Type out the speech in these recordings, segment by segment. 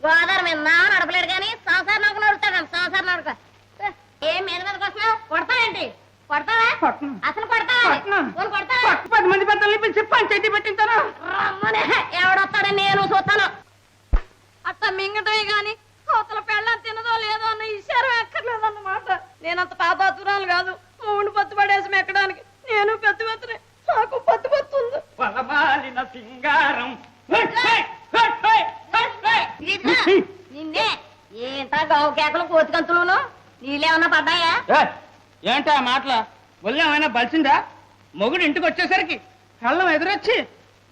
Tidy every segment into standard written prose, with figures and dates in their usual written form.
గోదావరి మీద నా నడపలేడు కానీ సంసారం నడక నడుస్తాడు. సంసారం నడక ఏం మీద మీదకి వస్తున్నావు? కొడతావేంటి? కొడతావా? అసలు కొడతావా? 10 మంది పెద్దల్ని పిలిచి పంచాయతీ పెట్టించాను. రమ్మనే ఎవడొస్తాడని నేను చూస్తాను. అట్ట మింగటమే గాని కోతల పెళ్ళని తినదో లేదో అన్న ఇశారం ఎక్కర్లేదన్నమాట. నేనంత పాపాతురాలు కాదు. మూడు పత్తు పడేసి మెక్కడానికి. నేను పెద్ద పెద్దనే, నాకు పత్తు పత్తుంది. సింగారం నిన్నే ఏంట గావు కేకలు కోతికంతులును నీళ్ళేమన్నా పడ్డాయా? ఏంటా మాటల ఒళ్ళు ఏమైనా బలిసిందా? మొగుడు ఇంటికి వచ్చేసరికి కళ్ళం ఎదురొచ్చి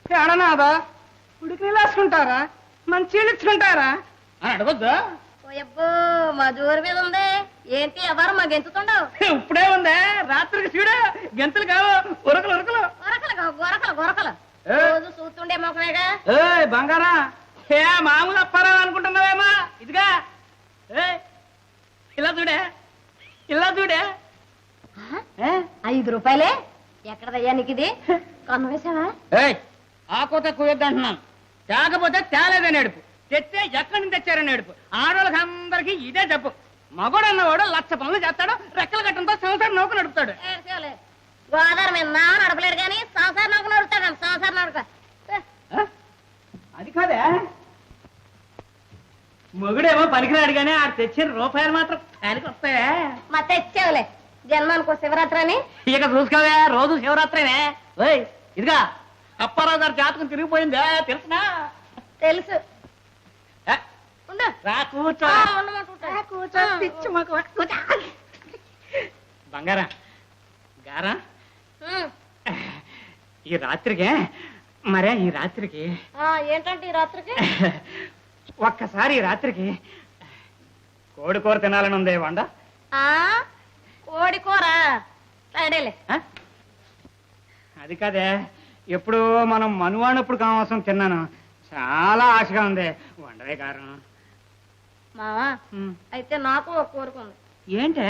ఏడనాదా ఉడికి నీళ్ళేసుకుంటారా, మంచి నీళ్ళు ఇచ్చుకుంటారా అని అడగొద్దా? ఓయబ్బో మా జోరు మీద ఉంది. ఏంటి ఎవరు మా గెంతుతుండవు? ఇప్పుడే ఉందే, రాత్రికి చూడు గెంతులు కావు, ఉరకలు ఉరకలు గొరకలు గొరకలు రోజు చూస్తుండే మొక్కమేగా. బంగారా ఏ మామూలు అప్పారా అనుకుంటున్నావేమా? ఇదిగా ఇలా చూడే, ఇలా చూడే. 5 రూపాయలే ఎక్కడదయ్యా నీకు ఇది? కన్ను వేసావా? ఆ కోత కుయ్యొద్దు అంటున్నాను. తేకపోతే తేలేదని ఏడుపు, తెస్తే ఎక్కడి నుంచి తెచ్చారని ఏడుపు. ఆడవాళ్ళకి అందరికీ ఇదే చెప్పు. మగోడు అన్నవాడు 1,00,000 పనులు చేస్తాడు, రెక్కల కట్టంతో సంసారం నౌక నడుపుతాడు. గోదావరి మీద నా నడపలేడు కానీ సంసారం నౌక నడుపుతాడు. సంసారం నడక అది కాదే, మొగుడేమో పనికిరాడు కానీ ఆడు తెచ్చిన రూపాయలు మాత్రం పనికి వస్తాయా? మా తెచ్చావులే జన్మానికి శివరాత్రి అని. ఇక చూసుకోవే, రోజు శివరాత్రినే. ఇదిగా అప్పారావు గారి జాతకం తిరిగిపోయిందే తెలుసునా? తెలుసు. బంగారా గారా ఈ రాత్రికి మరే ఈ రాత్రికి ఏంటంటే ఈ రాత్రికి ఒక్కసారి ఈ రాత్రికి కోడి కూర తినాలని ఉంది. వండ కోడి కూర అడేలే. అది కాదే, ఎప్పుడు మనం మనువాడినప్పుడు కావాల్సిన తిన్నాను, చాలా ఆశగా ఉంది. వండవే కారణం మావా. అయితే నాకు ఒక కోరిక ఉంది. ఏంటే?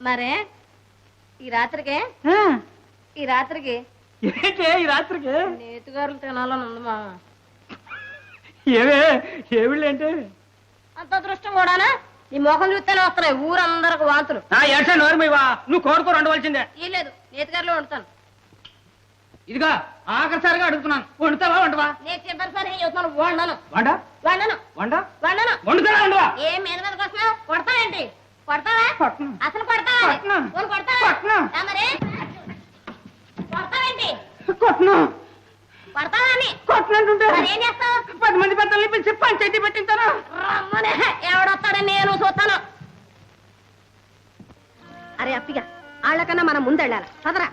మరే ఈ రాత్రికి ఏంటే ఈ రాత్రికి నేతిగారులు తినాలని ఉంది మావా. ఏవిళ్ళు ఏంటి అంత అదృష్టం కూడానా? నీ మొఖం చూస్తేనే వస్తున్నాయి ఊరందరికి వాంతులు. ఏడ్చా నోరుమయ్యవా, నువ్వు కోరుకో వండవలసిందే. లేదు నేతిగారులు వండుతాను. ఇదిగా ఆఖరిసారిగా అడుగుతున్నాను, వండుతావా వండవా? నేను చివరిసారి చెబుతున్నాను, వండను. వండ వండను వండ వండను. వండుతావా వండవా? ఏం మీద మీదకి వస్తున్నావు? కొడతావేంటి? కొడతావా? అసలు కొడతావా? మరి కొడతావేంటి? కొట్టను కొడతావా అని కొట్టనంటుంటే ఏం చేస్తావు? 10 మంది పెద్దల్ని పిలిచి పంచాయతీ పెట్టించాను. రమ్మనే ఎవడొస్తాడని నేను చూస్తాను. అరే అప్పిగా వాళ్ళకన్నా మనం ముందెళ్ళాలి. పదరా.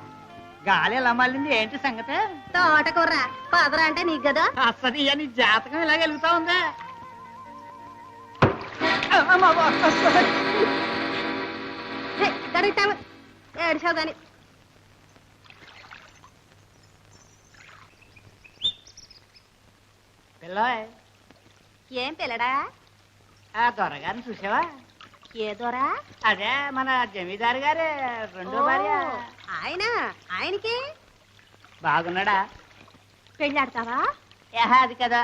గాలి ఎలా మళ్ళింది ఏంటి సంగతి? తోటకూర్రా పదరా అంటే నీకు కదా. అసలు నీ జాతకం ఇలా వెలుగుతా ఉందా? ఏడిచావు గాని పిల్లాయ్. ఏం పిల్లడా? ఆ దొరగారిని చూసావా? ఏ దొరా? అదే మన జమీదారు గారే రెండో భార్య. ఆయనకి బాగున్నాడా? పెళ్ళాడతావా? అది కదా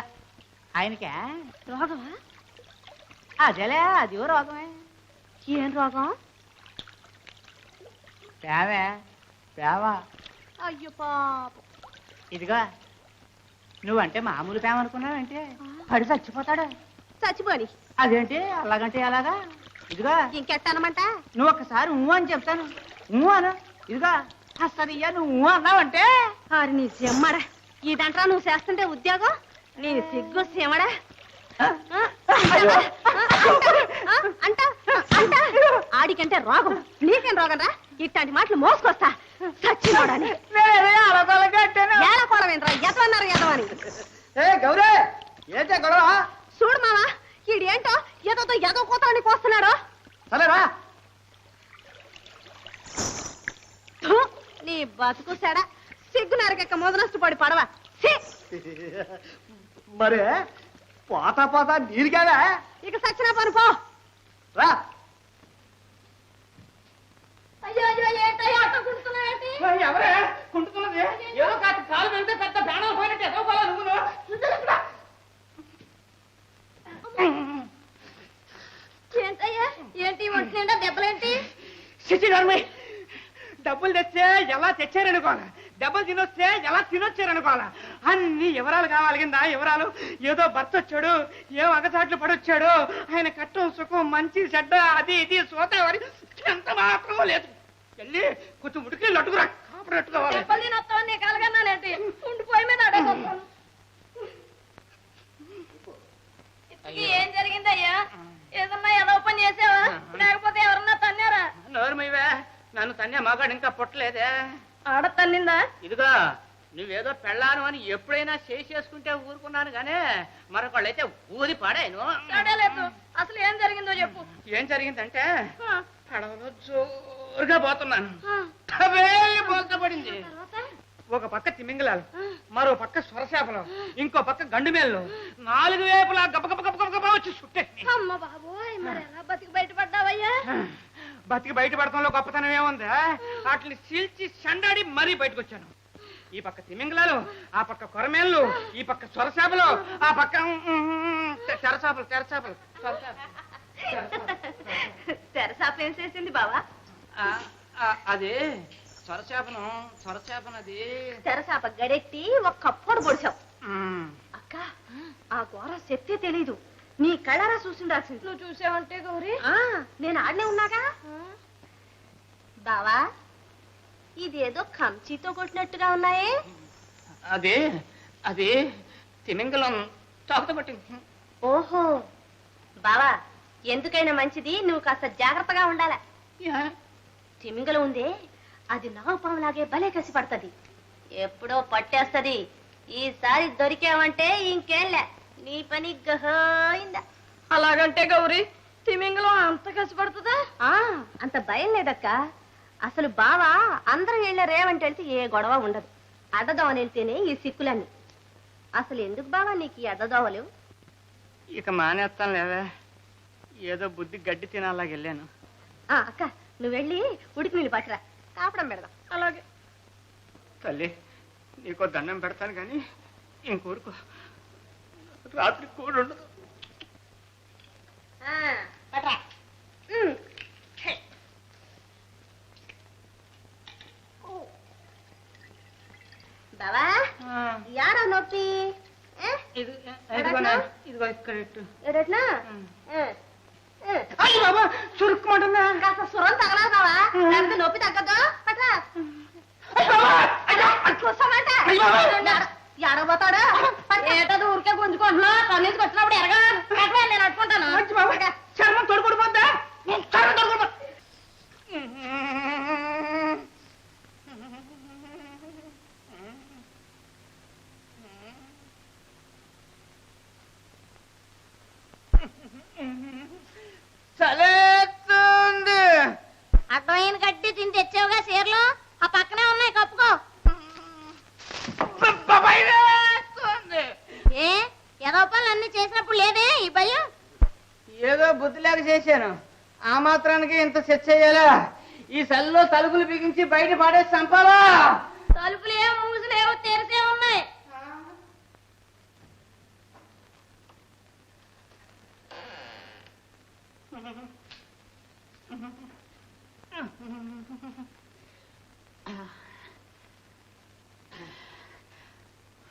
ఆయనకే రోగమా? అదేలే, అది రోగమే. ఏం రోగం? పేవా. అయ్యో పాపం. ఇదిగో నువ్వంటే మామూలు ప్రేమ అనుకున్నావంటే పడి చచ్చిపోతాడు. చచ్చిపోని. అదేంటి అలాగంటే అలాగా? ఇదిగో ఇంకెట్టనమంట? నువ్వు ఒక్కసారి అని చెప్తాను, అను. ఇదిగో అసలు నువ్వు అన్నావంటే అరే నీ సిమ్మడా, ఇదంటా నువ్వు చేస్తుంటే ఉద్యోగం, నీ సిగ్గు సిమ్మడా. ఆడికంటే రోగం, నీకేం రోగం రా? ఇట్లాంటి మాటలు మోసుకొస్తా చచ్చిపోడని. ఏలకోవడమేంట్రా? ఎదవన్నారు ఎదవని. గౌరే ఏంటే గొడవ? చూడు మావా, ఈడేంటో ఏదో ఎదో కూతలని కోస్తున్నాడు. సరేరా నీ బతుకు సెడ, సిగ్గు నరకెక్క మొదనష్టపడి పడవ. మరి పోతా నీరుగావా? ఇక సచ్చినా పని పో. రా. అయ్యో ఏంటయ్యా అట్ట కుంటున్నావేంటి? ఎవరే కుంటున్నది? ఏదో కాదు కాలు వెళ్తే పెద్ద ప్రాణాలు పోయినట్టు ఎదో పోలా నువ్వు. శశిధర్మి డబ్బులు తెచ్చే ఎలా తెచ్చారనుకోవాలా, డబ్బులు తినొస్తే ఎలా తినొచ్చారనుకోవాలా, అన్ని వివరాలు కావాలి కింద వివరాలు. ఏదో భర్త వచ్చాడు, ఏం అగచాట్లు పడొచ్చాడు, ఆయన కట్టం సుఖం మంచి చెడ్డ అది ఇది సోతావరి ఎంత మాత్రం లేదు. వెళ్ళి కొంచెం ఉడికి లట్టుకురా, కాపురట్టుకోవాలి. కలగన్నానేంటి ఉండిపోయి మీద అడగొస్తాను. ఏం జరిగిందయ్యా? ఏదన్నా ఏదో పని చేసావా, లేకపోతే ఎవరన్నా తన్నారా? నోరుమైవే, నన్ను తన్నే మగాడు ఇంకా పుట్టలేదే. ఆడ తన్నిందా? ఇదిగో నువ్వేదో పెళ్ళాను అని ఎప్పుడైనా చేసుకుంటే ఊరుకున్నాను గానే మరొకళ్ళైతే ఊరి పాడాను. లేదు, అసలు ఏం జరిగిందో చెప్పు. ఏం జరిగిందంటే పడవలో జోరుగా పోతున్నాను, బోల్తా పడింది. ఒక పక్క తిమింగలాలు, మరో పక్క స్వరశాపలు, ఇంకో పక్క గండుమేళ్ళు, 4 వైపులా గబ గబ గబ గబ వచ్చి చుట్టే. అమ్మ బాబోయ్, మరి ఎలా బతికి బయటపడ్డావయ్యా? బతికి బయటపడటంలో గొప్పతనం ఏముంది, వాటిని చీల్చి సండాడి మరీ బయటకు వచ్చాను. ఈ పక్క తిమింగలాలు, ఆ పక్క కొరమేళ్ళు, ఈ పక్క స్వరశాపలు, ఆ పక్క తెరచాపలు తెరచాపలు. తెరసాప ఏం చేసింది బావా? అది సొరచాపనది తెరసాప గడెట్టి ఒక కప్పుడు పొడిచావు. అక్క, ఆ ఘోర శక్తి తెలీదు, నీ కళ్ళారా చూసిండాల్సింది. నువ్వు చూసావంటే గౌరీ, నేను ఆడనే ఉన్నాగా. బావా, ఇదేదో కంచితో కొట్టినట్టుగా ఉన్నాయే. అది తిమింగలం చాకుతో పట్టింది. ఓహో బావా, ఎందుకైనా మంచిది నువ్వు కాస్త జాగ్రత్తగా ఉండాలా. తిమింగలం ఉందే, అది నాగపాములాగే భలే కసి పడుతుంది, ఎప్పుడో పట్టేస్తది. ఈసారి దొరికావంటే ఇంకేంలే, నీ పని గహైందా. అలాగంటే గౌరీ, తిమింగలం అంత కసి పడుతుందా? అంత భయం లేదక్క. అసలు బావా అందరం వెళ్ళే రేవంటి వెళ్తే ఏ గొడవ ఉండదు, అడ్డదోవని వెళ్తేనే ఈ సిక్కులన్నీ. అసలు ఎందుకు బావా నీకు ఈ అడ్డదోవలు? ఇక మానేస్తాను లేవే, ఏదో బుద్ధి గడ్డి తినాలాగా వెళ్ళాను. అక్క, నువ్వు వెళ్ళి ఉడికి నీళ్ళు పట్టరా, కాపడం పెడదాం. అలాగే తల్లి, నీకో దండం పెడతాను కానీ ఇంకోరుకో, రాత్రి కూడు ఉండదు. పట్రా. బావా, యారా నొప్పి? ఇదిగో ఇక్కడ ఇట్టు. చురుక్కుమంటుందా? కాస్త సురం తగలా బావా, లేకపోతే నొప్పి తగ్గదు. పట్రా. ఎడబోతాడు ఏటది ఊరికే గుంజుకుంటున్నా, కన్నీసి కొట్టినప్పుడు ఎరగా నేను అట్టుకుంటాను. చర్మం తొడుకుడిపోద్దా? చర్మం తొడుకుడిపో. చలేస్తుంది. అడ్డమైన గడ్డి తిని తెచ్చావుగా చీరలు, ఆ పక్కనే ఉన్నాయి, కప్పుకో. ఏ ఏదో పనులు అన్ని చేసినప్పుడు లేదే ఈ భయం? ఏదో బుద్ధి లేక చేశాను, ఆ మాత్రానికి ఇంత సెట్ చేయాలా? ఈ సెల్లో తలుపులు బిగించి బయట పడేసి చంపాలా? తలుపులు ఏమో మూసులేవో తెరిసే ఉన్నాయి.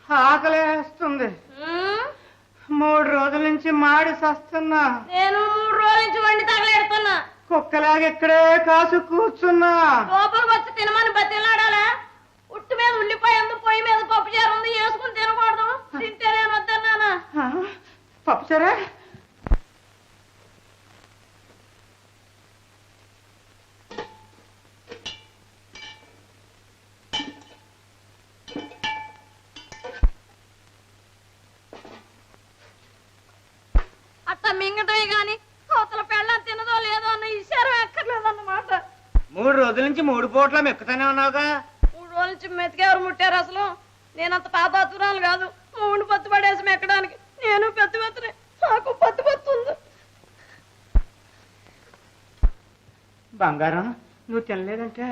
ఆకలేస్తుంది, 3 రోజుల నుంచి మాడి సస్తున్నా. నేను 3 రోజుల నుంచి వండి తగలేడుతున్నా, కుక్కలాగా ఇక్కడే కాసు కూర్చున్నా. లోపలికి వచ్చి తినమని బతిలాడాలా? ఉట్టు మీద ఉల్లిపాయ పొయ్యి మీద పప్పు చారు ఉంది, వేసుకుని తినకూడదు. తింటే నేను వద్దన్నానా? పప్పు చారా? అట్లా మింగటమే గాని అవతల పెళ్ళం తినదో లేదో అన్న ఇశారం ఎక్కర్లేదన్నమాట. 3 రోజుల నుంచి 3 పూట్ల మెక్కుతానే ఉన్నావుగా. 3 రోజుల నుంచి మెతికెవరు ముట్టారు అసలు? నేనంత పాపాతురాలు కాదు, 3 పత్తు పడేసి మెక్కడానికి. నేను పెద్ద పెత్తనే, నాకు పత్తు ఉంది. బంగారం, నువ్వు తినలేదంటే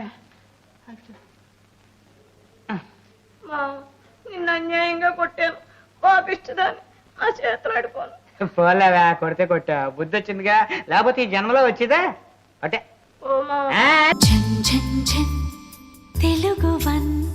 నిన్ను అన్యాయంగా కొట్టాను, పాపిష్టదాన్ని, ఆ చేతులు ఆడిపోను. పోలేవా, కొడితే కొట్టా, బుద్ధి వచ్చిందిగా, లేకపోతే ఈ జన్మలో వచ్చిందా? అంటే తెలుగు వన్